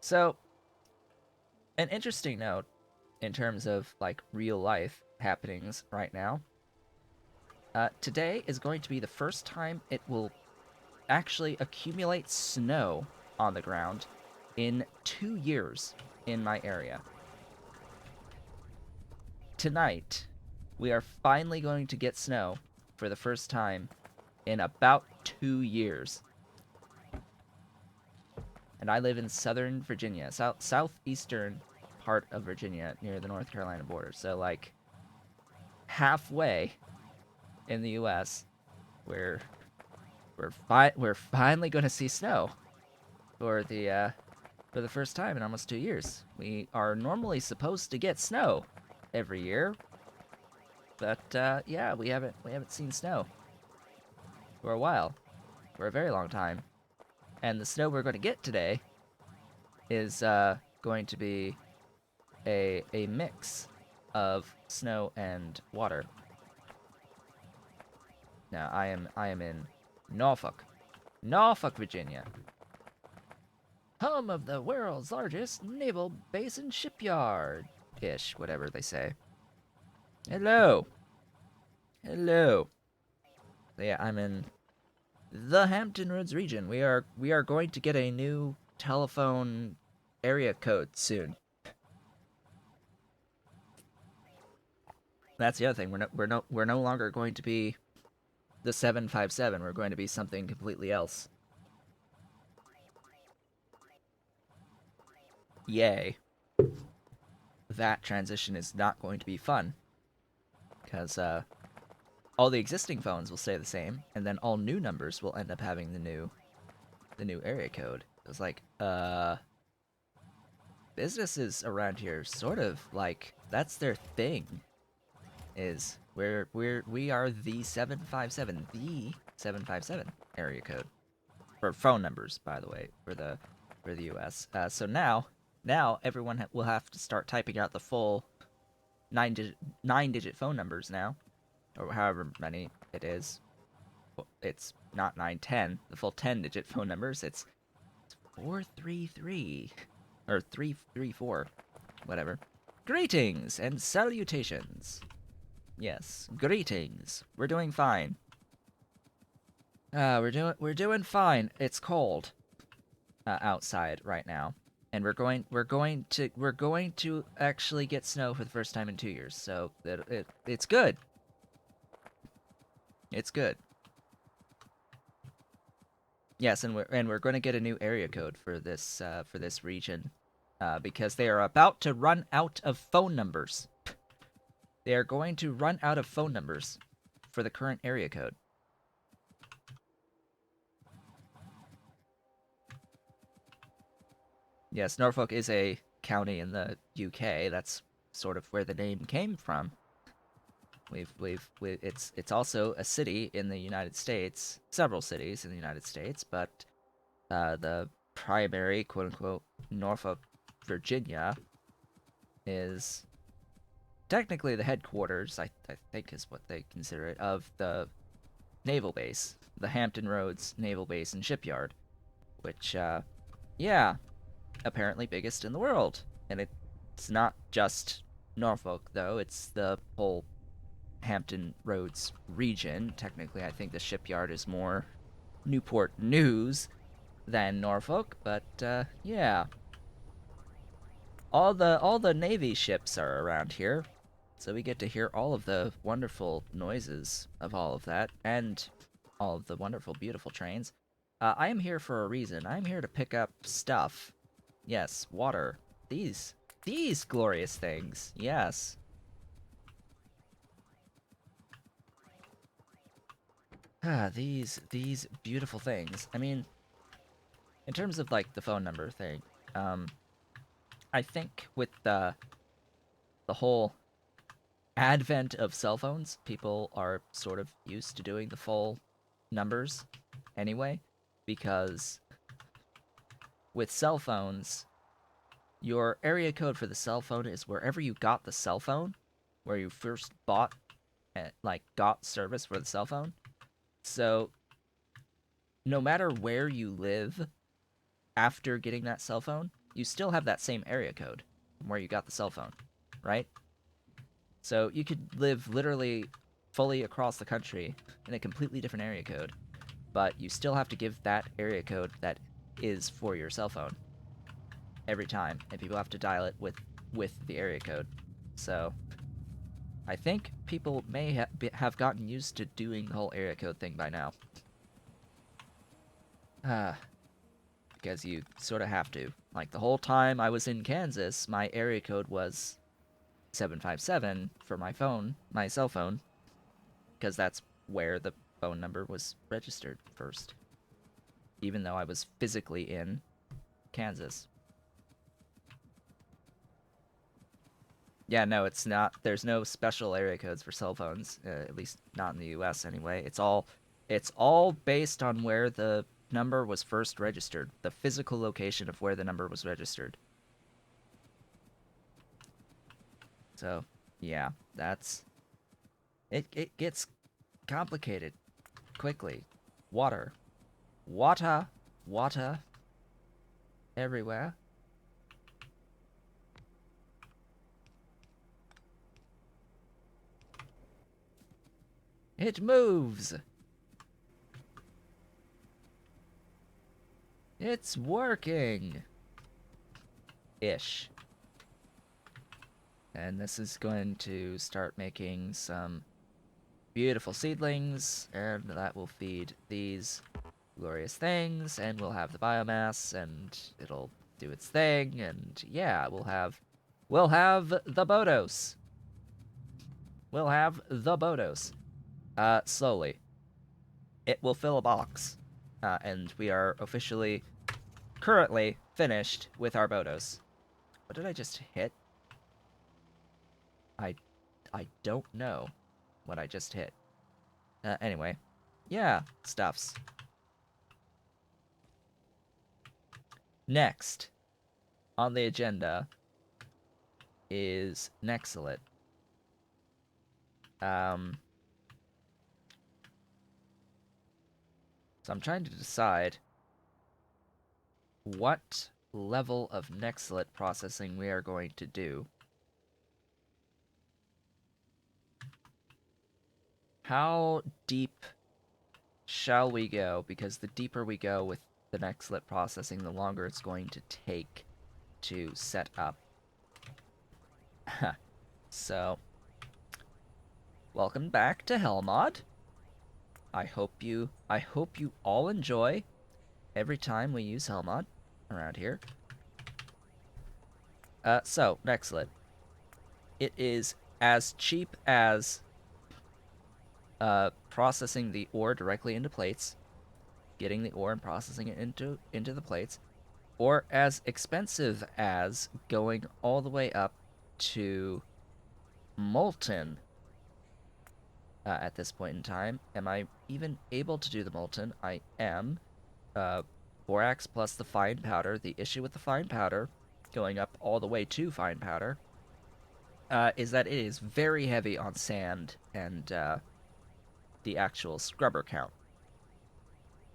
So, an interesting note in terms of like real life happenings right now. Today is going to be the first time it will actually accumulate snow on the ground in 2 years in my area. Tonight, we are finally going to get snow for the first time in about 2 years. And I live in Southern Virginia, southeastern part of Virginia near the North Carolina border. So, like, halfway in the U.S., where we're finally going to see snow for the first time in almost 2 years. We are normally supposed to get snow every year, but yeah, we haven't seen snow for a while, for a very long time. And the snow we're going to get today is going to be a mix of snow and water. Now I am in Norfolk, Virginia, home of the world's largest naval base and shipyard ish, whatever they say. Hello, hello. So yeah, I'm in the Hampton Roads region. We are going to get a new telephone area code soon. That's the other thing. We're no longer going to be the 757. We're going to be something completely else. Yay. That transition is not going to be fun because all the existing phones will stay the same, and then all new numbers will end up having the new area code. It's like, businesses around here sort of like that's their thing. Is we are the 757 area code for phone numbers, by the way, for the U.S. So now everyone will have to start typing out the full nine digit phone numbers now, or however many it is. Well, it's not 910, the full 10-digit phone numbers. It's 433 or 334, whatever. Greetings and salutations. Yes, greetings. We're doing fine. We're doing fine. It's cold outside right now, and we're going to actually get snow for the first time in 2 years. So it's good. It's good. Yes, and we're going to get a new area code for this region, because they are about to run out of phone numbers. They are going to run out of phone numbers for the current area code. Yes, Norfolk is a county in the UK. That's sort of where the name came from. It's also a city in the United States, several cities in the United States, but the primary quote unquote Norfolk, Virginia, is technically the headquarters. I think is what they consider it, of the naval base, the Hampton Roads Naval Base and Shipyard, which yeah, apparently biggest in the world. And it's not just Norfolk, though. It's the whole Hampton Roads region. Technically, I think the shipyard is more Newport News than Norfolk, but yeah. All the Navy ships are around here, so we get to hear all of the wonderful noises of all of that, and all of the wonderful, beautiful trains. I am here for a reason. I'm here to pick up stuff. Yes, water. These glorious things. Yes. These beautiful things. I mean, in terms of like the phone number thing, I think with the whole advent of cell phones, people are sort of used to doing the full numbers anyway, because with cell phones, your area code for the cell phone is wherever you got the cell phone, where you first bought, like, got service for the cell phone. So, no matter where you live after getting that cell phone, you still have that same area code from where you got the cell phone, right? So you could live literally fully across the country in a completely different area code, but you still have to give that area code that is for your cell phone every time, and people have to dial it with the area code. So I think people may have gotten used to doing the whole area code thing by now. Because you sort of have to. Like, the whole time I was in Kansas, my area code was 757 for my phone, my cell phone, because that's where the phone number was registered first, even though I was physically in Kansas. Yeah, no, it's not. There's no special area codes for cell phones, at least not in the U.S. anyway. It's all based on where the number was first registered, the physical location of where the number was registered. So, yeah, that's it. It gets complicated quickly. Water, water, water everywhere. It moves. It's working. Ish. And this is going to start making some beautiful seedlings, and that will feed these glorious things, and we'll have the biomass, and it'll do its thing, and yeah, we'll have the bhoddos. We'll have the bhoddos. Slowly. It will fill a box, and we are officially, currently finished with our bhoddos. What did I just hit? I don't know what I just hit. Anyway, yeah, stuffs. Next on the agenda is Nexelit. So I'm trying to decide what level of Nexelit processing we are going to do. How deep shall we go? Because the deeper we go with the Nexelit processing, the longer it's going to take to set up. So, welcome back to Hellmod. I hope you all enjoy every time we use Hellmod around here. So, Nexelit. It is as cheap as processing the ore directly into plates, getting the ore and processing it into the plates, or as expensive as going all the way up to molten. At this point in time, am I even able to do the molten? I am. Borax plus the fine powder. The issue with the fine powder, going up all the way to fine powder, is that it is very heavy on sand and the actual scrubber count.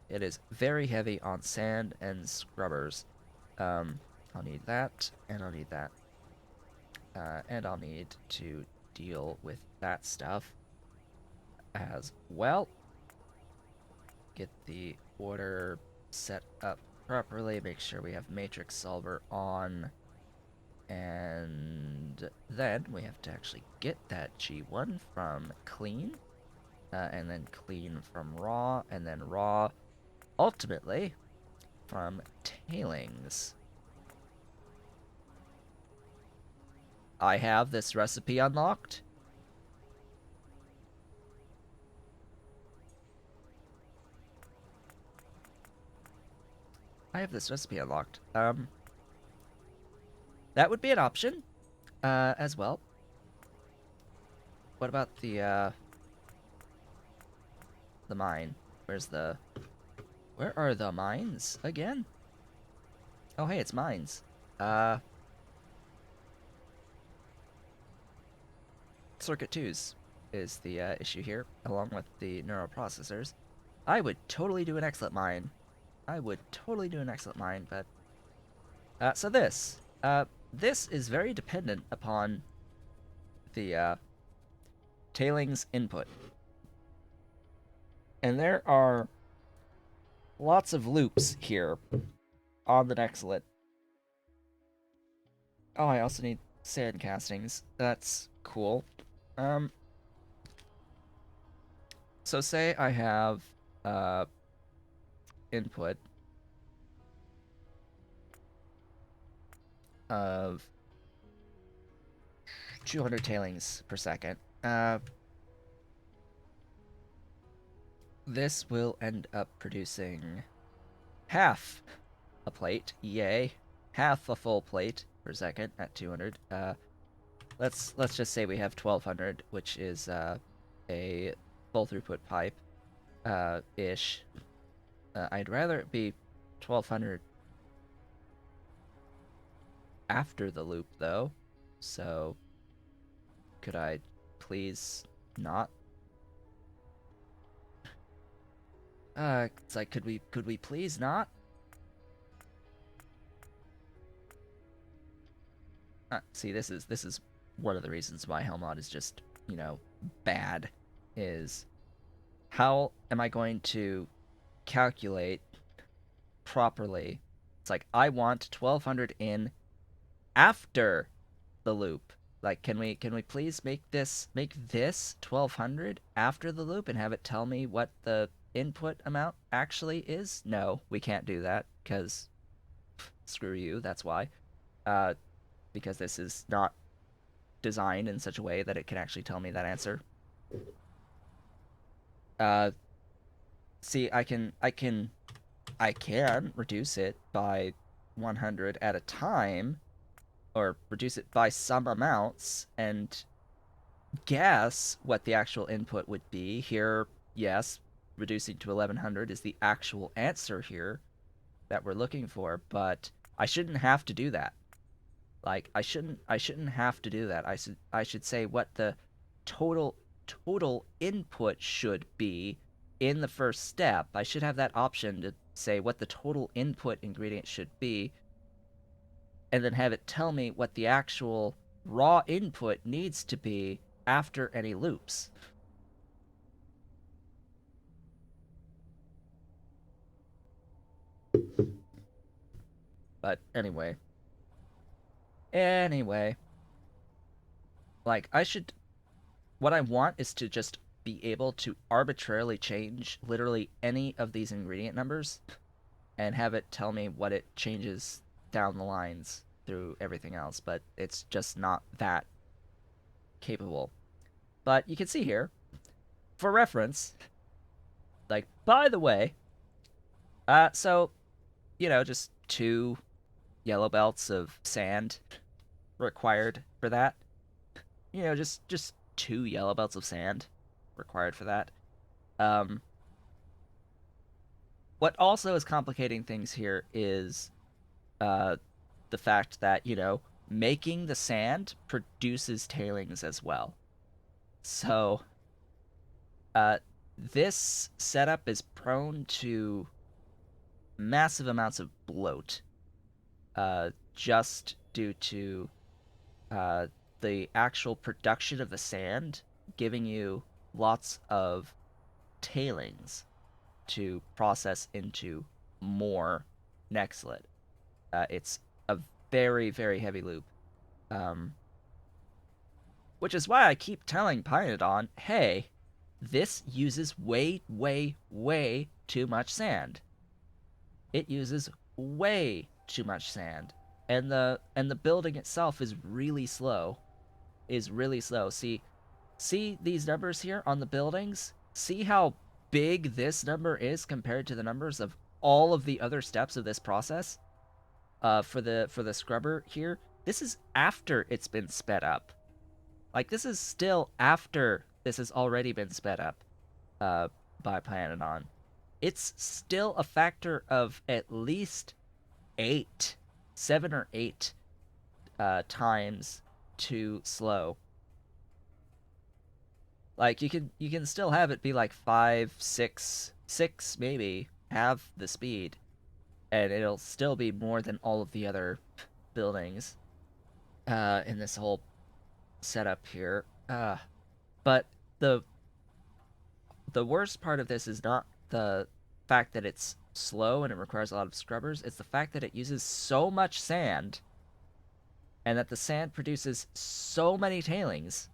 It is very heavy on sand and scrubbers. I'll need that, and I'll need that. And I'll need to deal with that stuff as well. Get the order set up properly, make sure we have matrix solver on, and then we have to actually get that G1 from clean, and then clean from raw, and then raw ultimately from tailings. I have this recipe unlocked. I have this recipe unlocked. That would be an option, as well. What about the mine? Where are the mines again? Oh, hey, it's mines. Circuit 2s is the issue here, along with the neural processors. I would totally do an Nexelit mine. I would totally do an Nexelit mine, but So this is very dependent upon the tailings input. And there are lots of loops here on the Nexelit. Oh, I also need sand castings. That's cool. So say I have input of 200 tailings per second. This will end up producing half a plate. Yay. Half a full plate per second at 200. Let's just say we have 1200, which is a full throughput pipe ish. I'd rather it be 1200 after the loop though. So could I please not? It's like could we please not? See, this is one of the reasons why Helmod is just, you know, bad. Is how am I going to calculate properly? It's like I want 1200 in after the loop. Like, can we please make this 1200 after the loop and have it tell me what the input amount actually is? No, we can't do that because screw you. That's why. Because this is not designed in such a way that it can actually tell me that answer. See, I can reduce it by 100 at a time, or reduce it by some amounts, and guess what the actual input would be. Here, yes, reducing to 1100 is the actual answer here that we're looking for, but I shouldn't have to do that. Like, I shouldn't have to do that. I should say what the total input should be in the first step. I should have that option to say what the total input ingredient should be, and then have it tell me what the actual raw input needs to be after any loops. But anyway, like what I want is to just be able to arbitrarily change literally any of these ingredient numbers and have it tell me what it changes down the lines through everything else, but it's just not that capable. But you can see here, for reference, like, by the way, so, you know, just 2 yellow belts of sand required for that. You know, just 2 yellow belts of sand required for that. What also is complicating things here is the fact that, you know, making the sand produces tailings as well. So, this setup is prone to massive amounts of bloat, just due to the actual production of the sand giving you lots of tailings to process into more Nexelit. It's a very, very heavy loop. Which is why I keep telling Python, hey, this uses way, way, way too much sand. It uses way too much sand. And the building itself is really slow. See these numbers here on the buildings? See how big this number is compared to the numbers of all of the other steps of this process? For the scrubber here, this is after it's been sped up. Like, this is still after this has already been sped up by Planeton. It's still a factor of at least 7 or 8 times too slow. Like, you can still have it be like 5, 6 maybe, have the speed. and it'll still be more than all of the other buildings in this whole setup here. But the the worst part of this is not the fact that it's slow and it requires a lot of scrubbers. It's the fact that it uses so much sand and that the sand produces so many tailings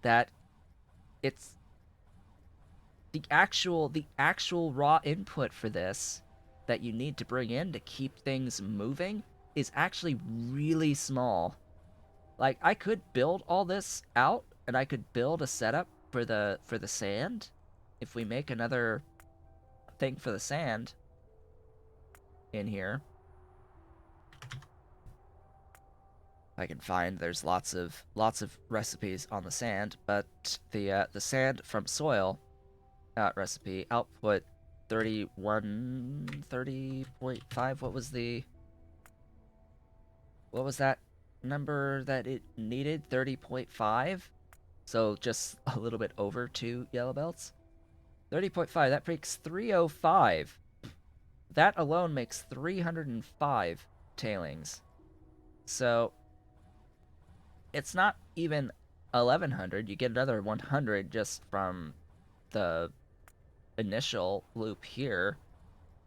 that it's the actual raw input for this that you need to bring in to keep things moving is actually really small. Like I could build all this out and I could build a setup for the sand if we make another thing for the sand in here. I can find there's lots of recipes on the sand, but the sand from soil recipe output 30.5. What was that number that it needed? 30.5. So just a little bit over 2 yellow belts. 30.5, that makes 305. That alone makes 305 tailings. So it's not even 1100. You get another 100 just from the initial loop here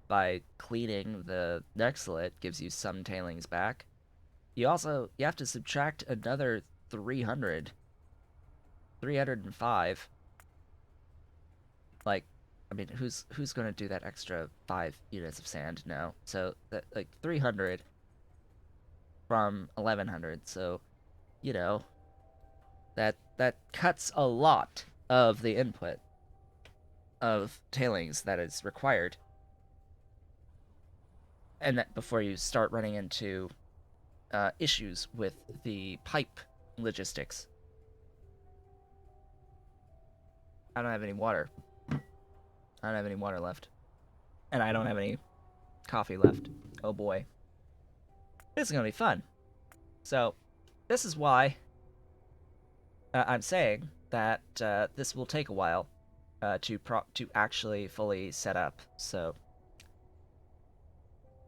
by cleaning the Nexelit, gives you some tailings back. You have to subtract another 305. Like, I mean, who's going to do that extra 5 units of sand? No. So that, like, 300 from 1100. So, you know, that cuts a lot of the input of tailings that is required. And that before you start running into issues with the pipe logistics. I don't have any water. I don't have any water left. And I don't have any coffee left. Oh boy. This is going to be fun. So, this is why I'm saying that this will take a while to actually fully set up. So,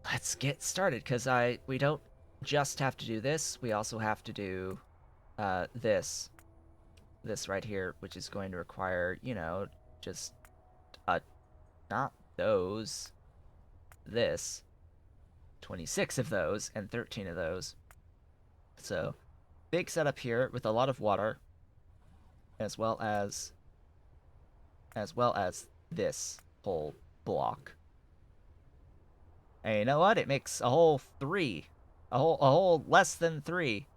let's get started, because we don't just have to do this. We also have to do this right here, which is going to require, you know, just not those, this, 26 of those and 13 of those. So big setup here with a lot of water, as well as this whole block. And you know what? It makes a whole 3, a whole less than 3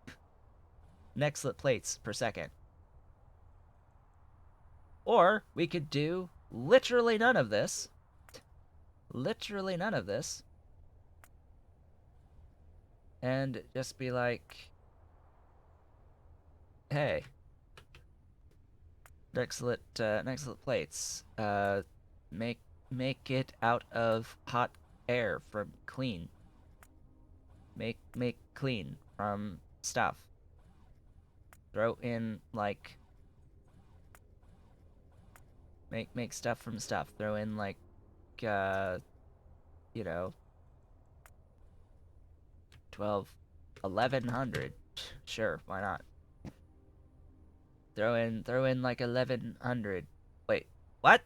Nexelit plates per second. Or we could do literally none of this. Literally none of this. And just be like, hey, Nexelit plates, make it out of hot air from clean. Make clean from stuff. Throw in, like, make stuff from stuff. Throw in, like, you know, 1100. Sure, why not? Throw in like 1100. Wait, what?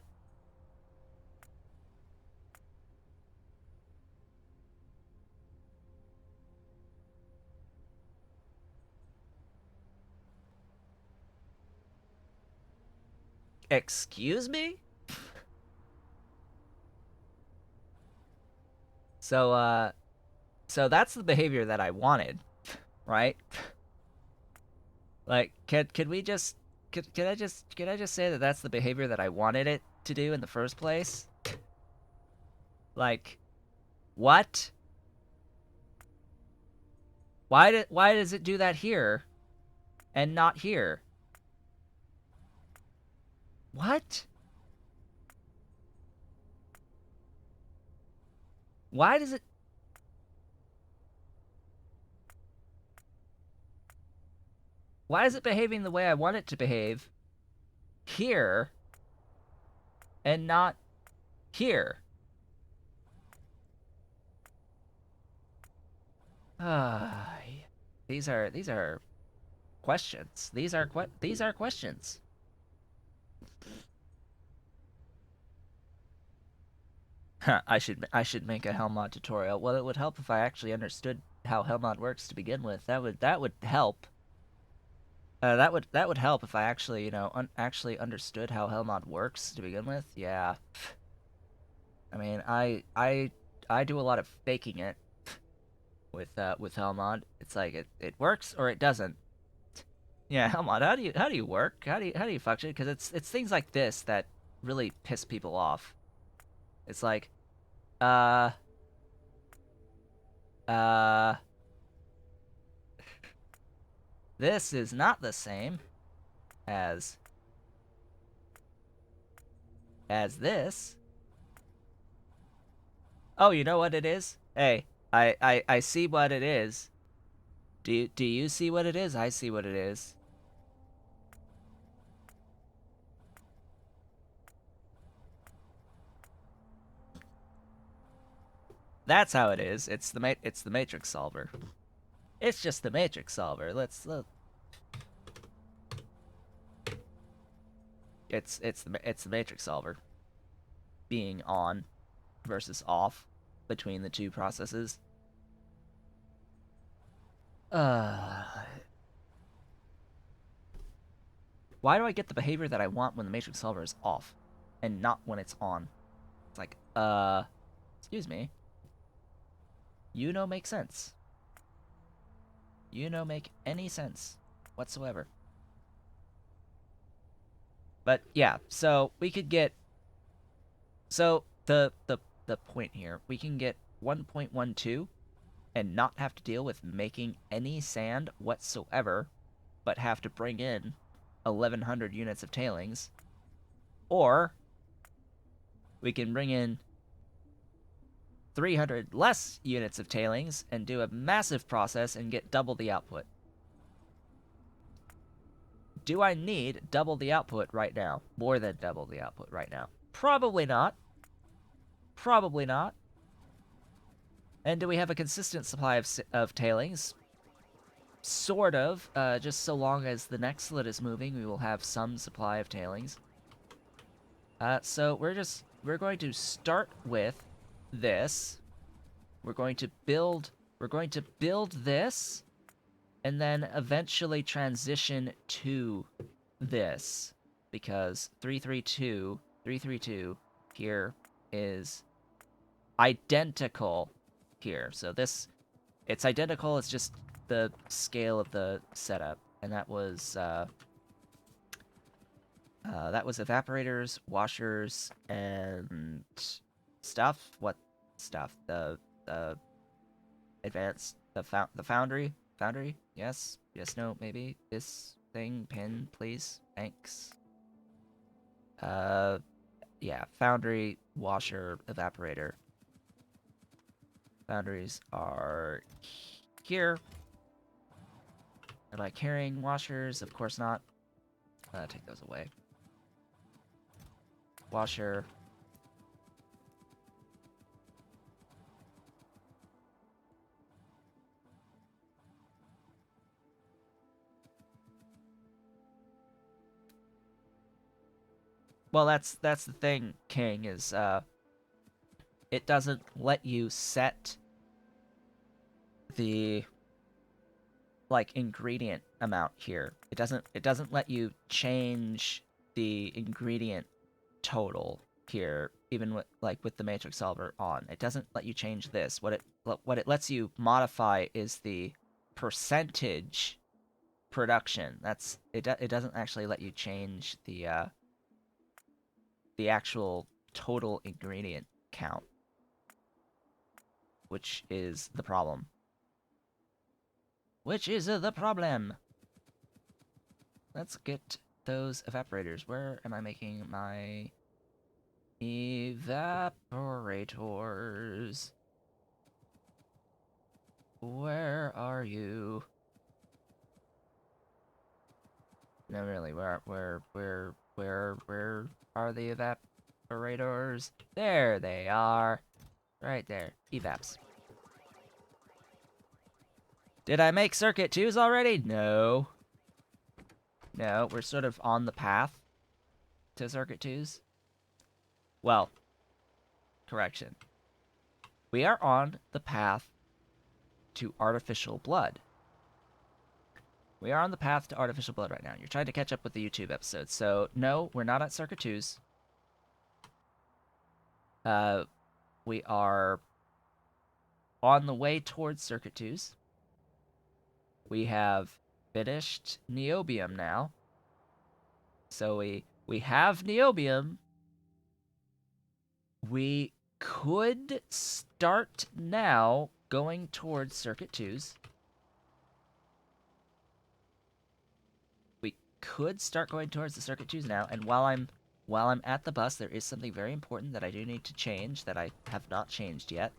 Excuse me? So so that's the behavior that I wanted, right? Like, could we just could I just say that that's the behavior that I wanted it to do in the first place? Like, what? Why does it do that here and not here? What? Why does it Why is it behaving the way I want it to behave here and not here? Ah, these are questions. These are questions. Huh, I should make a Helmod tutorial. Well, it would help if I actually understood how Helmod works to begin with. That would help. That would help if I actually, actually understood how Helmod works to begin with. Yeah. I mean, I do a lot of faking it with Helmod. It's like it works or it doesn't. Yeah, Helmod, how do you work? How do you function? Because it's things like this that really piss people off. It's like, uh, uh, this is not the same as this. Oh, you know what it is? Hey, I see what it is. Do you see what it is? I see what it is. That's how it is. It's the matrix solver. It's just the matrix solver. It's the matrix solver being on versus off between the two processes. Uh, why do I get the behavior that I want when the matrix solver is off and not when it's on? It's like, excuse me. You know make sense. You know make any sense whatsoever. But yeah, so we could get the point here, we can get 1.12 and not have to deal with making any sand whatsoever, but have to bring in 1100 units of tailings, or we can bring in 300 less units of tailings and do a massive process and get double the output. Do I need double the output right now? More than double the output right now? Probably not. Probably not. And do we have a consistent supply of tailings? Sort of. Just so long as the Nexelit is moving, we will have some supply of tailings. So we're going to start with this. We're going to build this, and then eventually transition to this, because 332 here is identical here. So it's identical. It's just the scale of the setup, and that was evaporators, washers, and stuff. What stuff? The advanced the foundry. Yes. No. Maybe this thing. Pin, please. Thanks. Yeah. Foundry, washer, evaporator. Foundries are here. Am I carrying washers? Of course not. Take those away. Washer. Well, that's the thing, King, is it doesn't let you set the ingredient amount here. It doesn't let you change the ingredient total here, even with the matrix solver on. It doesn't let you change this. What it lets you modify is the percentage production. It doesn't actually let you change the actual total ingredient count, which is the problem. Let's get those evaporators. Where am I making my evaporators? Where are you? No, really. Where are the evaporators? There they are. Right there. Evaps. Did I make circuit 2s already? No. No, we're sort of on the path to circuit 2s. Well, correction. We are on the path to artificial blood. We are on the path to artificial blood right now. You're trying to catch up with the YouTube episode. So, no, we're not at circuit 2s. We are on the way towards circuit 2s. We have finished niobium now. So we have niobium. We could start now going towards circuit 2s. We could start going towards the circuit 2s now, and while I'm at the bus, there is something very important that I do need to change that I have not changed yet.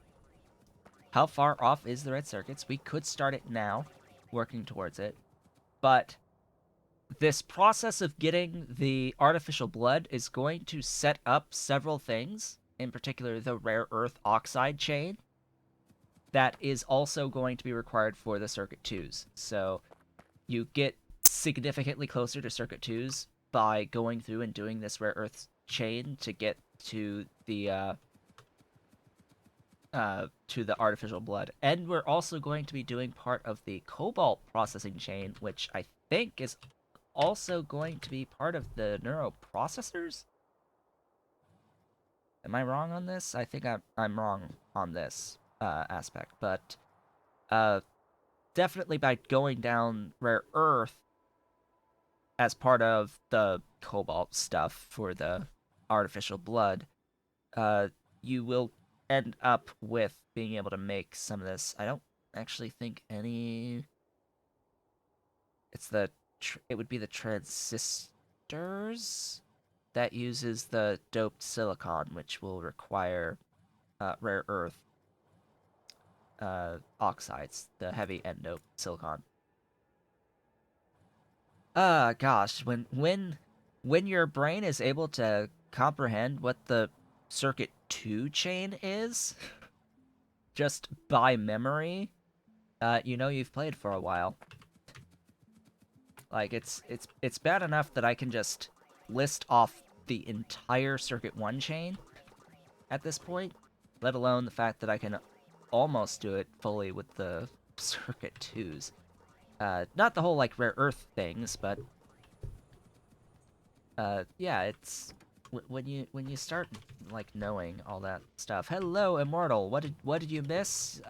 How far off is the red circuits? We could start it now, working towards it, but this process of getting the artificial blood is going to set up several things, in particular the rare earth oxide chain, that is also going to be required for the circuit 2s. So you get significantly closer to circuit 2s by going through and doing this rare earth chain to get to the artificial blood. And we're also going to be doing part of the cobalt processing chain, which I think is also going to be part of the neuroprocessors. Am I wrong on this? I think I'm wrong on this aspect, but definitely by going down rare earth as part of the cobalt stuff for the artificial blood, you will end up with being able to make some of this. I don't actually think any. It would be the transistors that uses the doped silicon, which will require rare earth oxides, the heavy end doped silicon. Gosh, when your brain is able to comprehend what the circuit 2 chain is just by memory, you know you've played for a while. Like it's bad enough that I can just list off the entire circuit 1 chain at this point, let alone the fact that I can almost do it fully with the circuit 2s. Not the whole like rare earth things, but yeah, it's when you start like knowing all that stuff. Hello, Immortal. What did you miss?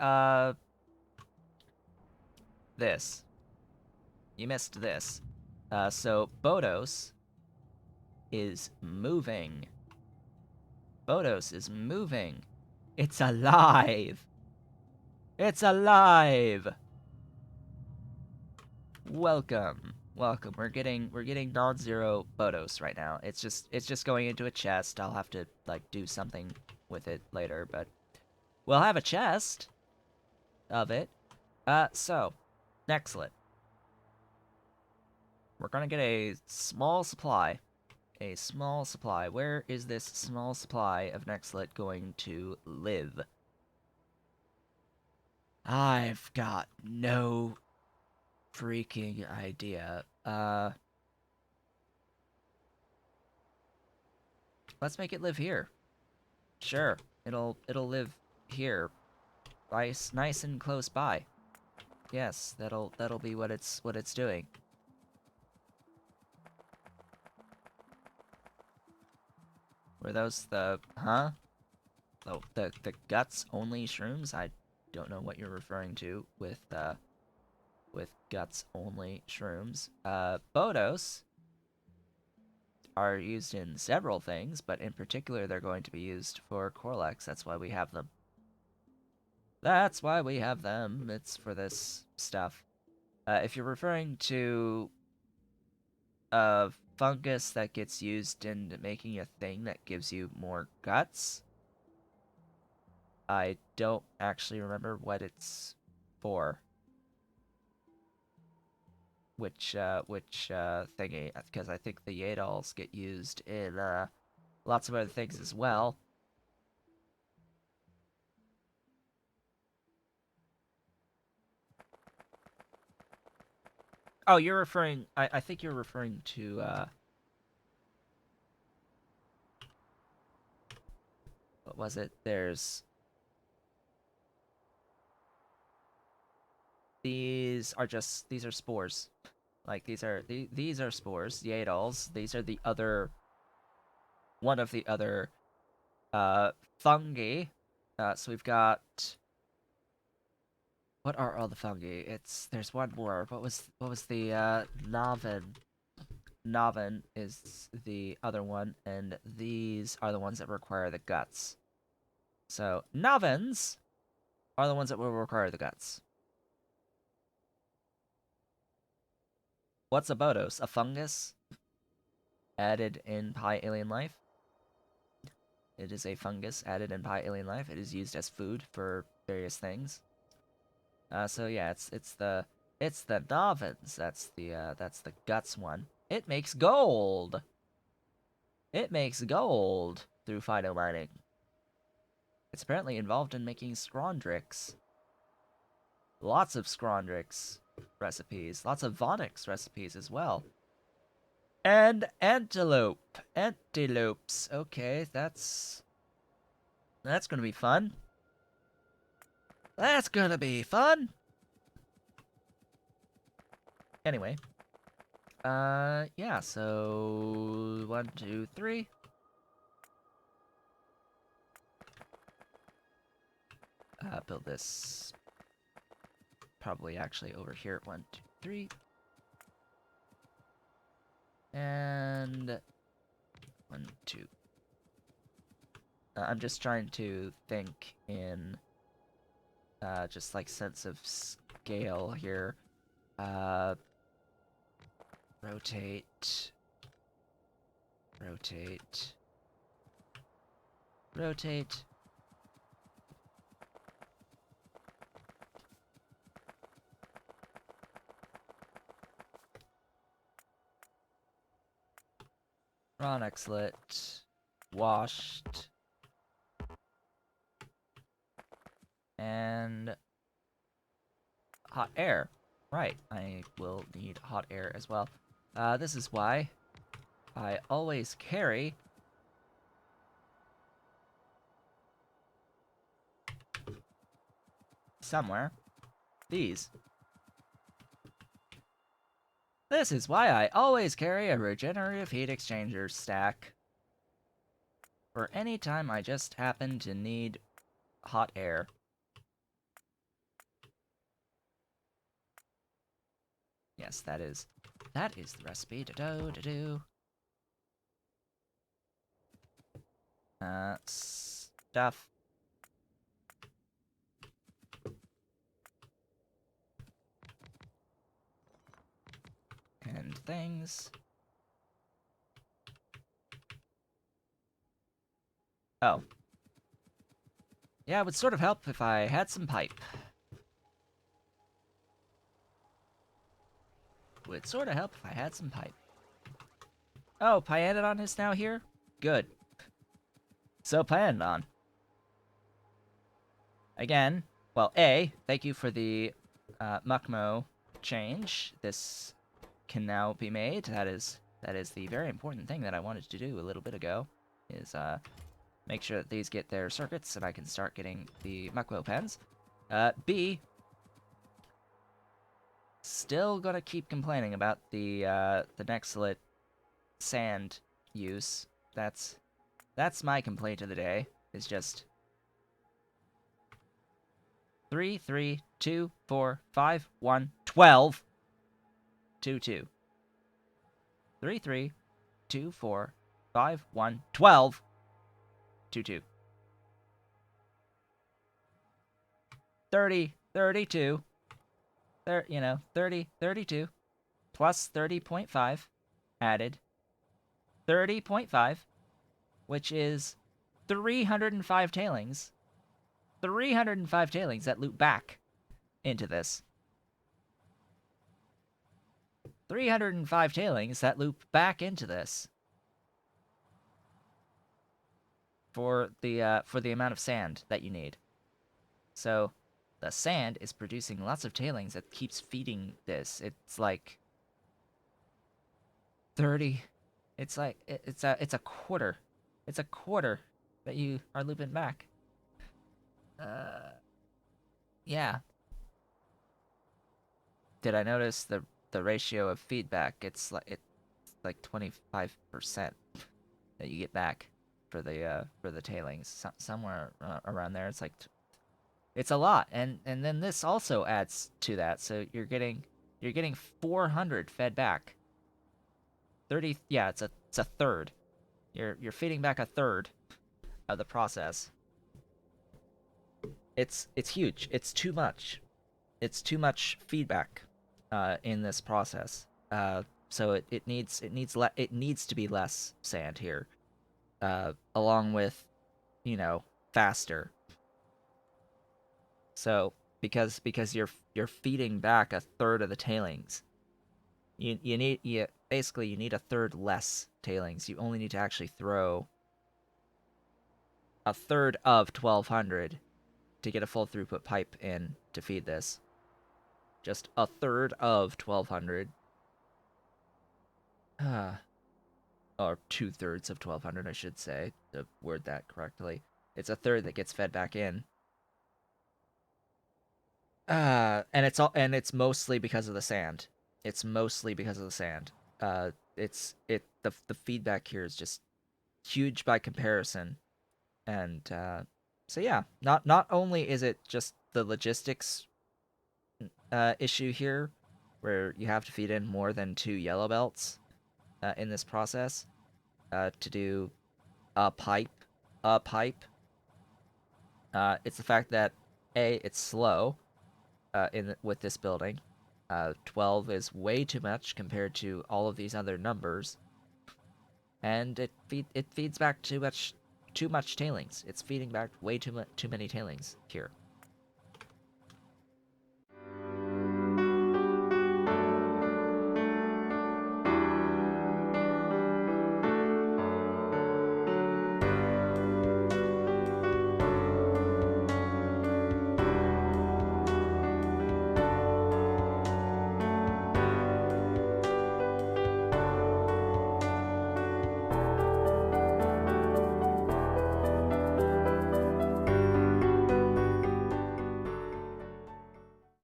This. You missed this. So bhoddos is moving. Bhoddos is moving. It's alive. It's alive. Welcome. Welcome. We're getting non-zero bhoddos right now. It's just going into a chest. I'll have to like do something with it later, but we'll have a chest of it. So Nexelit. We're gonna get a small supply. A small supply. Where is this small supply of Nexelit going to live? I've got no freaking idea. Let's make it live here. Sure, it'll live here, nice and close by. Yes, that'll be what it's doing. Were those the Oh, the guts only shrooms? I don't know what you're referring to with guts only shrooms. Bhoddos are used in several things, but in particular they're going to be used for Corlex. That's why we have them. That's why we have them. It's for this stuff. If you're referring to a fungus that gets used in making a thing that gives you more guts, I don't actually remember what it's for. Which thingy, because I think the Yadals get used in lots of other things as well. Oh, you're referring... I think you're referring to, what was it? There's... These are spores. Like, these are spores, the adults. These are the other... One of the other, fungi. So we've got... What are all the fungi? There's one more. What was the, Navan? Navan is the other one, and these are the ones that require the guts. So, Navans are the ones that will require the guts. What's a bhoddos? A fungus added in Pi Alien Life. It is a fungus added in Pi Alien Life. It is used as food for various things. So yeah, it's the Navans. That's the guts one. It makes gold. It makes gold through phytomining. It's apparently involved in making scrondrix. Lots of scrondrix recipes. Lots of Vonix recipes as well. And antelope. Antelopes. Okay, that's gonna be fun. That's gonna be fun! Anyway. Yeah, so... 1, 2, 3. Build this... Probably actually over here. 1, 2, 3. And... 1, 2. I'm just trying to think in... just like sense of scale here. Rotate. Rotate. Rotate. Raw Nexelit. Washed. And hot air. Right, I will need hot air as well. This is why I always carry somewhere these. This is why I always carry a regenerative heat exchanger stack. For any time I just happen to need hot air. Yes, that is the recipe. Do. Stuff. And things. Oh. Yeah, it would sort of help if I had some pipe. Would sort of help if I had some pipe. Oh, Pyandon is now here? Good. So, Pyandon. Again, well, A, thank you for the Muckmo change. This can now be made. That is the very important thing that I wanted to do a little bit ago, is make sure that these get their circuits and I can start getting the Muckmo pens. B, still gonna keep complaining about the Nexelit sand use. That's my complaint of the day, is just 3, 3, 2, 4, 5, 1, 12, 2, 2. 3, 3, 2, 4, 5, 1, 12, 2, 2. 30, 32. 30, 32. Plus 30.5 added. 30.5, which is 305 tailings. 305 tailings that loop back into this. 305 tailings that loop back into this. For the amount of sand that you need. So, the sand is producing lots of tailings that keeps feeding this. It's like 30. It's like it's a quarter. It's a quarter that you are looping back. Uh, yeah. Did I notice the ratio of feedback? It's like 25% that you get back for the tailings. Somewhere around there. It's a lot, and then this also adds to that. So you're getting 400 fed back. 30, yeah, it's a third. You're feeding back a third of the process. It's huge. It's too much. It's too much feedback in this process. So it needs to be less sand here, along with, faster. So because you're feeding back a third of the tailings, you basically you need a third less tailings. You only need to actually throw a third of 1200 to get a full throughput pipe in to feed this. Just a third of 1200. Or 2/3 of 1200, I should say, to word that correctly. It's a third that gets fed back in. And it's mostly because of the sand. It's mostly because of the sand. The feedback here is just huge by comparison, and so yeah, not only is it just the logistics issue here, where you have to feed in more than 2 yellow belts in this process to do a pipe, a pipe. It's the fact that it's slow with this building. 12 is way too much compared to all of these other numbers, and it feeds back too much tailings. It's feeding back way too many tailings here.